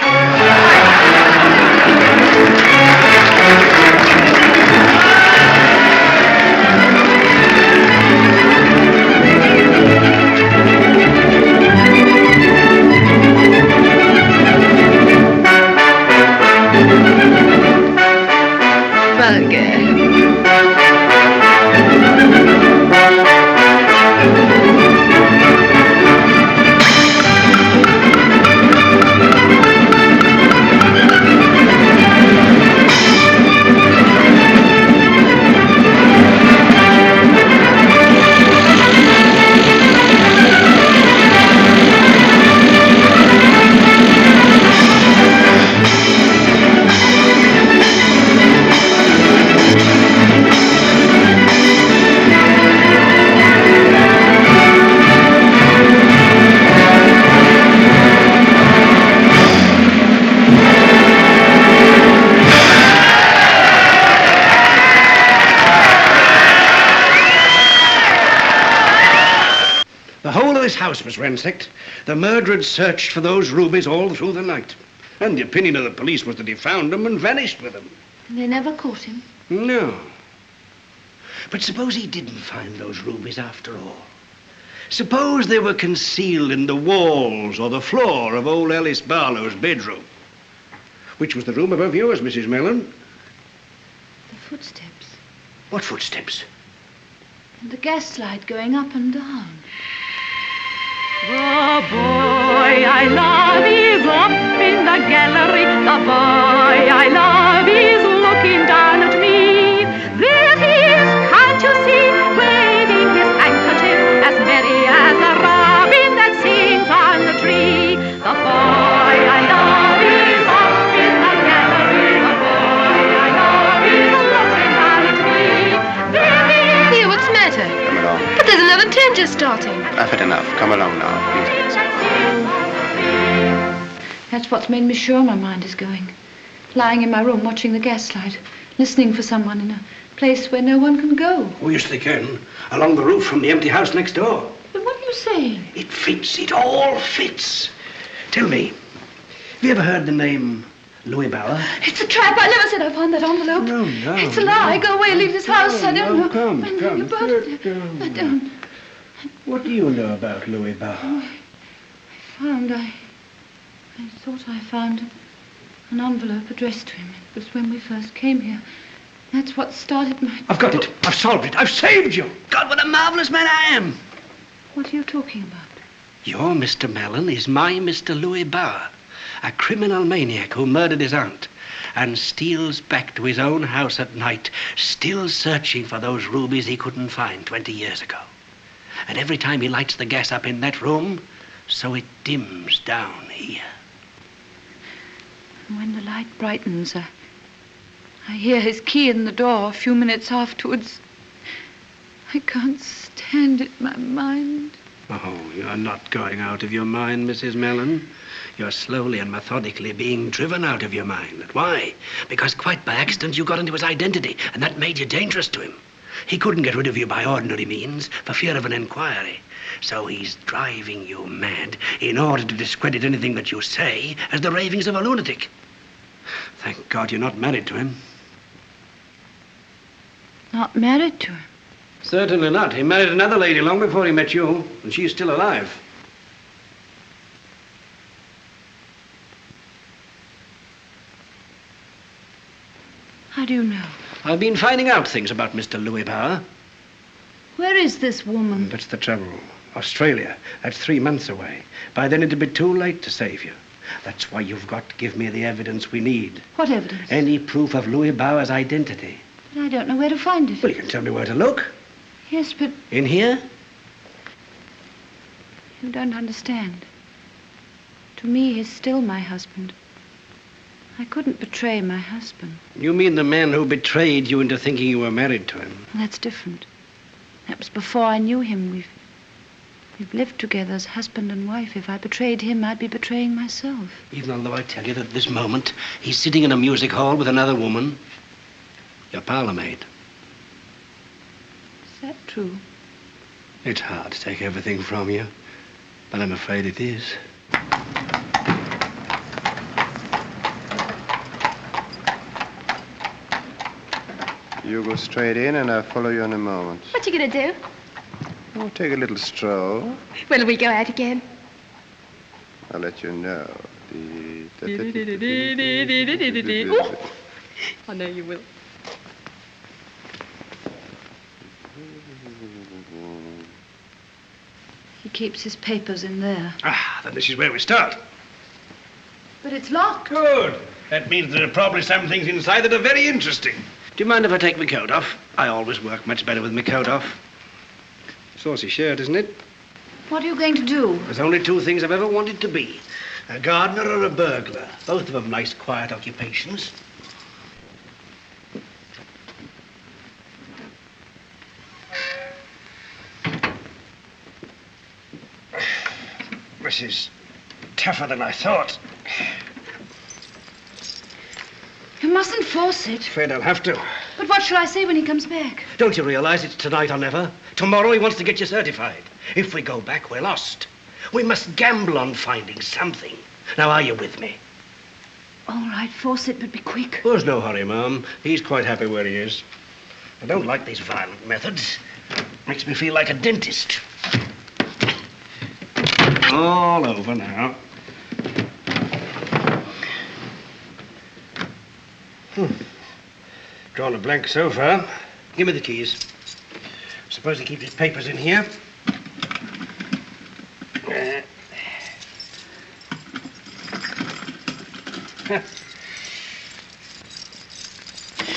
house was ransacked. The murderer had searched for those rubies all through the night. And the opinion of the police was that he found them and vanished with them. And they never caught him? No. But suppose he didn't find those rubies after all. Suppose they were concealed in the walls or the floor of old Alice Barlow's bedroom. Which was the room above yours, Mrs. Mallen? The footsteps. What footsteps? And the gaslight going up and down. The boy I love is up in the gallery. The boy I love is looking down at me. There he is, can't you see, waving his handkerchief as merry as a robin that sings on the tree. The boy I love is up in the gallery. The boy I love is looking down at me. There he is. Here, what's the matter? Come along. But there's another train just starting. I've had enough. Come along now, please. That's what's made me sure my mind is going. Lying in my room watching the gaslight, listening for someone in a place where no one can go. Oh, yes, they can. Along the roof from the empty house next door. But what are you saying? It fits. It all fits. Tell me, have you ever heard the name Louis Bauer? It's a trap. I never said I found that envelope. No. It's a lie. Go away. Leave this house. I don't know. Come. I don't. What do you know about Louis Bauer? I thought I found an envelope addressed to him. It was when we first came here. That's what started my... I've got it. I've solved it. I've saved you. God, what a marvelous man I am. What are you talking about? Your Mr. Mallen is my Mr. Louis Bauer, a criminal maniac who murdered his aunt and steals back to his own house at night, still searching for those rubies he couldn't find 20 years ago. And every time he lights the gas up in that room, so it dims down here. And when the light brightens, I hear his key in the door a few minutes afterwards. I can't stand it, my mind. Oh, you're not going out of your mind, Mrs. Mallen. You're slowly and methodically being driven out of your mind. Why? Because quite by accident you got into his identity, and that made you dangerous to him. He couldn't get rid of you by ordinary means for fear of an inquiry. So he's driving you mad in order to discredit anything that you say as the ravings of a lunatic. Thank God you're not married to him. Not married to him? Certainly not. He married another lady long before he met you, and she's still alive. How do you know? I've been finding out things about Mr. Louis Bauer. Where is this woman? That's the trouble. Australia. That's 3 months away. By then it'll be too late to save you. That's why you've got to give me the evidence we need. What evidence? Any proof of Louis Bauer's identity. But I don't know where to find it. Well, you can tell me where to look. Yes, but... In here? You don't understand. To me, he's still my husband. I couldn't betray my husband. You mean the man who betrayed you into thinking you were married to him? Well, that's different. That was before I knew him. We've lived together as husband and wife. If I betrayed him, I'd be betraying myself. Even although I tell you that at this moment, he's sitting in a music hall with another woman. Your parlour maid. Is that true? It's hard to take everything from you, but I'm afraid it is. You go straight in and I'll follow you in a moment. What you gonna do? We'll take a little stroll. When'll we go out again? I'll let you know. Ooh. I know you will. He keeps his papers in there. Ah, then this is where we start. But it's locked. Good. That means there are probably some things inside that are very interesting. Do you mind if I take my coat off? I always work much better with my coat off. Saucy shirt, isn't it? What are you going to do? There's only 2 things I've ever wanted to be. A gardener or a burglar. Both of them nice, quiet occupations. This is tougher than I thought. You mustn't force it. Afraid I'll have to. But what shall I say when he comes back? Don't you realize it's tonight or never? Tomorrow he wants to get you certified. If we go back, we're lost. We must gamble on finding something. Now, are you with me? All right, force it, but be quick. There's no hurry, Mum. He's quite happy where he is. I don't like these violent methods. Makes me feel like a dentist. All over now. Drawn a blank so far. Give me the keys. Suppose he keeps his papers in here.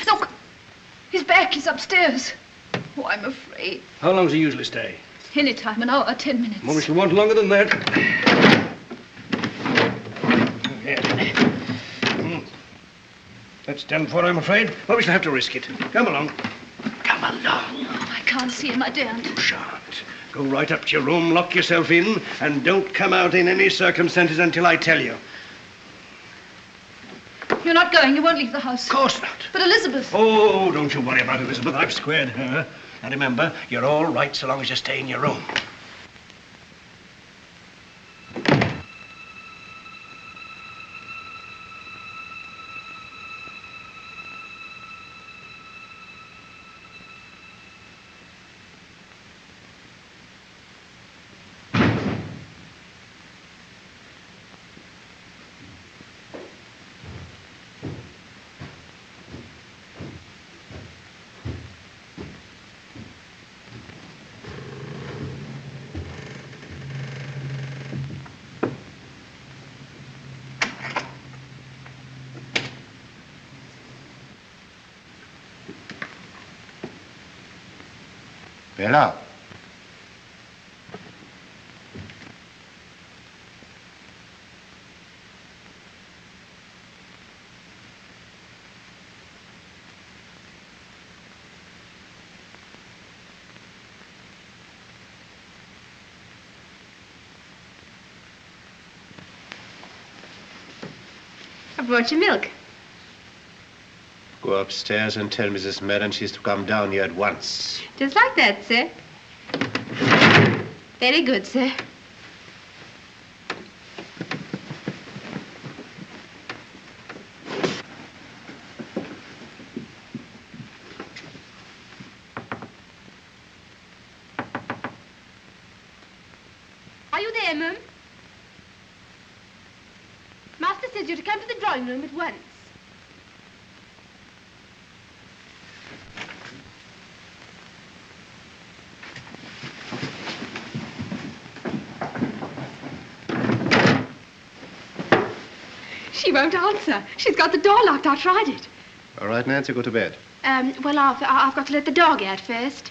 Look! He's back. He's upstairs. Oh, I'm afraid. How long does he usually stay? Any time, an hour, 10 minutes. Well, we shall want longer than that. That's done for, I'm afraid. Well, we shall have to risk it. Come along. Come along. Oh, I can't see him. I daren't. You shan't. Go right up to your room, lock yourself in, and don't come out in any circumstances until I tell you. You're not going. You won't leave the house. Of course not. But Elizabeth... Oh, don't you worry about Elizabeth. I've squared her. And remember, you're all right so long as you stay in your room. Bella. I brought you milk. Go upstairs and tell Mrs. Mallen she's to come down here at once. Just like that, sir. Very good, sir. Are you there, Mum? Master says you're to come to the drawing room at once. She won't answer. She's got the door locked. I tried it. All right, Nancy, go to bed. Well, I've got to let the dog out first.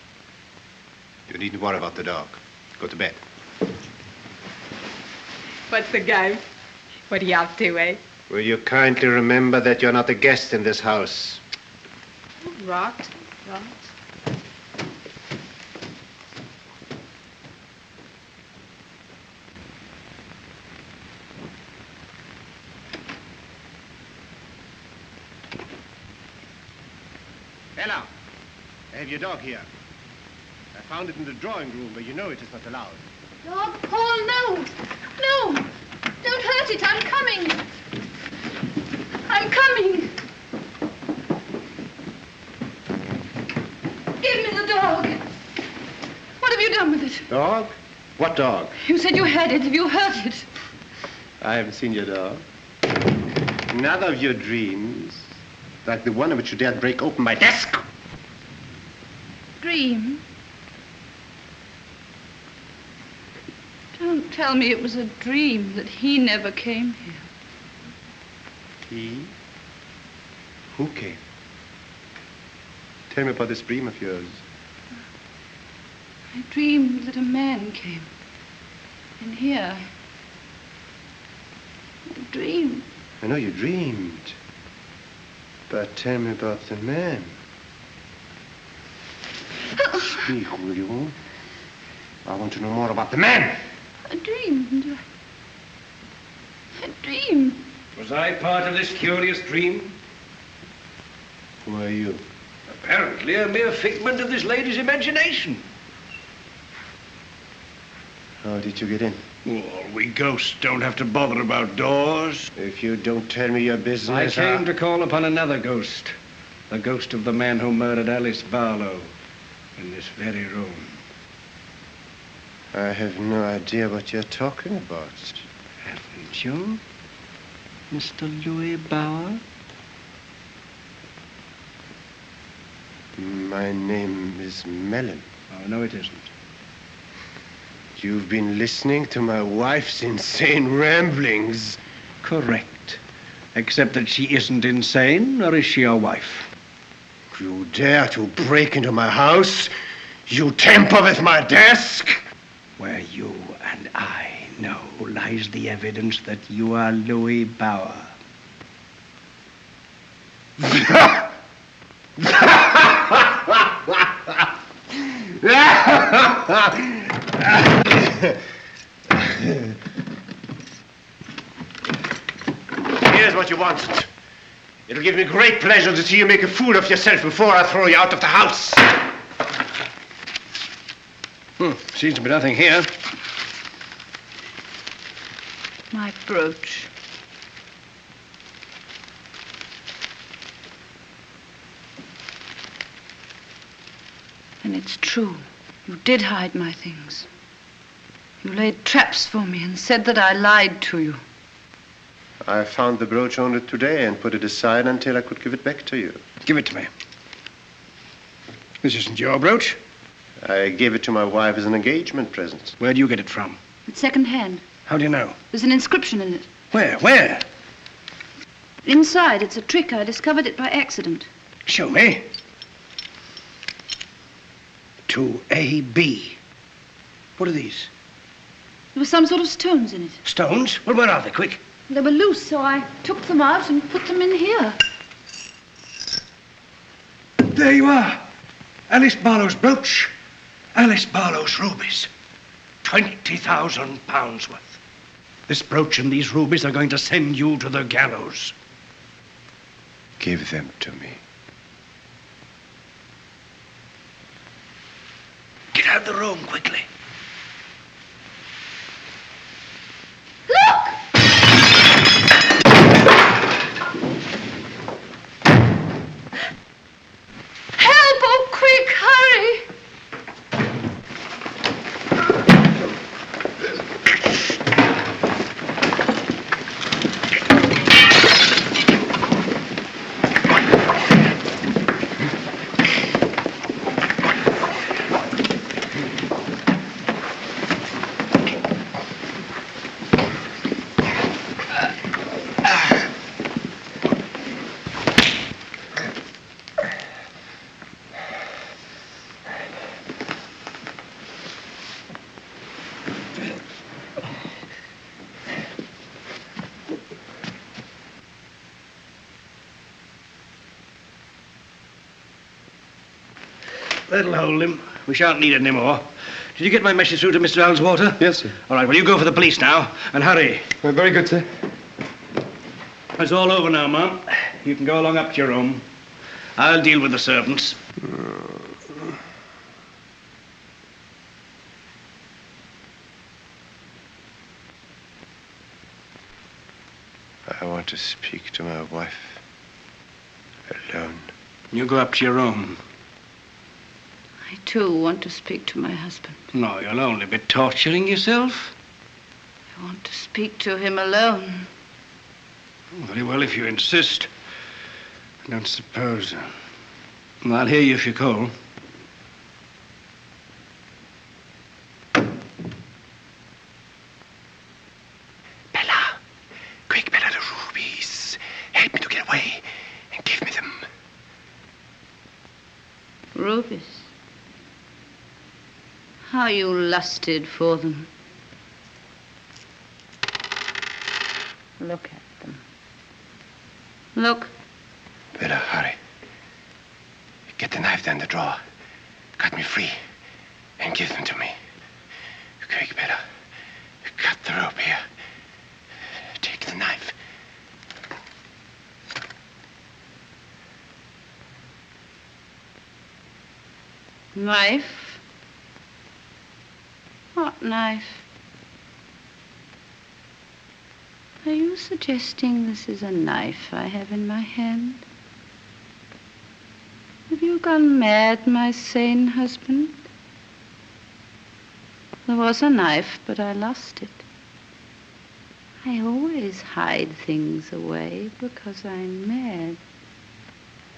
You needn't worry about the dog. Go to bed. What's the game? What are you up to, eh? Will you kindly remember that you're not a guest in this house? Rot. Bella, I have your dog here. I found it in the drawing room, but you know it is not allowed. Dog, Paul, no! No! Don't hurt it. I'm coming. I'm coming. Give me the dog. What have you done with it? Dog? What dog? You said you had it. Have you hurt it? I haven't seen your dog. Another of your dreams, like the one in which you dared break open my desk. Dream? Don't tell me it was a dream that he never came here. He? Who came? Tell me about this dream of yours. I dreamed that a man came in here. I dreamed. I know you dreamed. But tell me about the man. Speak, will you? I want to know more about the man. I dreamed. I dreamed. Was I part of this curious dream? Who are you? Apparently a mere figment of this lady's imagination. How did you get in? Well, we ghosts don't have to bother about doors. If you don't tell me your business, I came to call upon another ghost. The ghost of the man who murdered Alice Barlow in this very room. I have no idea what you're talking about. Haven't you, Mr. Louis Bauer? My name is Mallen. Oh, no, it isn't. You've been listening to my wife's insane ramblings. Correct. Except that she isn't insane, or is she your wife? You dare to break into my house? You tamper with my desk? Where you and I know lies the evidence that you are Louis Bauer. Here's what you wanted. It'll give me great pleasure to see you make a fool of yourself before I throw you out of the house. Seems to be nothing here. My brooch. And it's true. You did hide my things. You laid traps for me and said that I lied to you. I found the brooch only today and put it aside until I could give it back to you. Give it to me. This isn't your brooch. I gave it to my wife as an engagement present. Where do you get it from? It's second-hand. How do you know? There's an inscription in it. Where? Inside, it's a trick. I discovered it by accident. Show me. To A.B. What are these? There were some sort of stones in it. Stones? Well, where are they? Quick. They were loose, so I took them out and put them in here. There you are. Alice Barlow's brooch. Alice Barlow's rubies. £20,000 worth. This brooch and these rubies are going to send you to the gallows. Give them to me. Get out of the room quickly. Look! Help! Oh, quick, hurry! That'll hold him. We shan't need it anymore. Did you get my message through to Mr. Alswater? Yes, sir. All right, well, you go for the police now, and hurry. Very good, sir. It's all over now, Mum. You can go along up to your room. I'll deal with the servants. I want to speak to my wife. Alone. You go up to your room. I, too, want to speak to my husband. No, you'll only be torturing yourself. I want to speak to him alone. Very well, if you insist. I don't suppose. I'll hear you if you call. Bella! Quick, Bella, the rubies. Help me to get away and give me them. Rubies. How you lusted for them. Look at them. Look. Bella, hurry. Get the knife down the drawer. Cut me free and give them to me. Quick, Bella. Cut the rope here. Take the knife. Knife? What knife? Are you suggesting this is a knife I have in my hand? Have you gone mad, my sane husband? There was a knife, but I lost it. I always hide things away because I'm mad.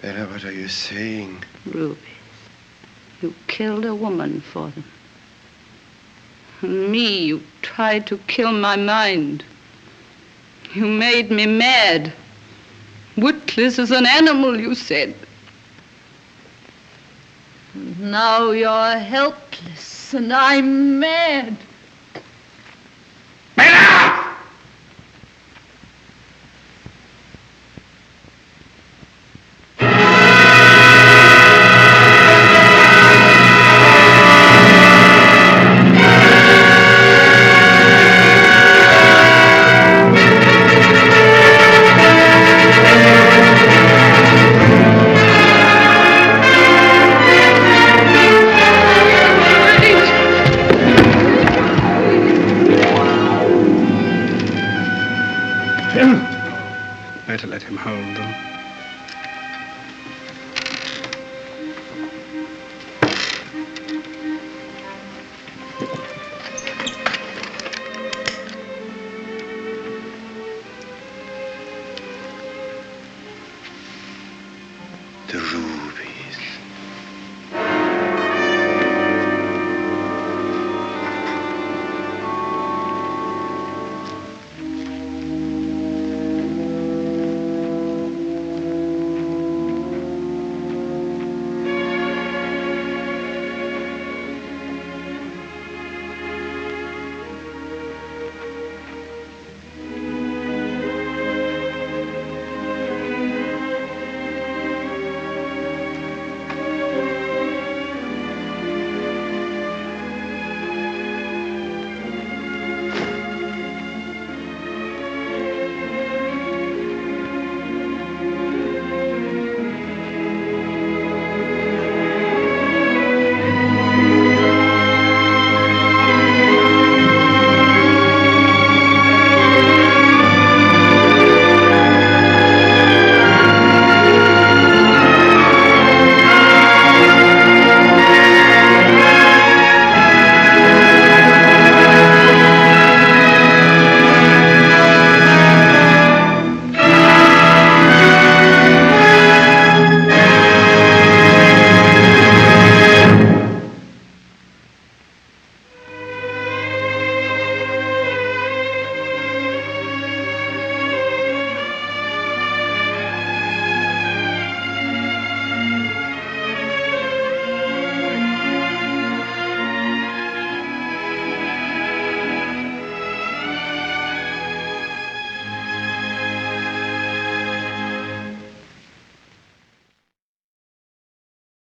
Bella, what are you saying? Rubies. You killed a woman for them. And me, you tried to kill my mind. You made me mad. Witless as an animal, you said. And now you're helpless, and I'm mad. Better let him hold them.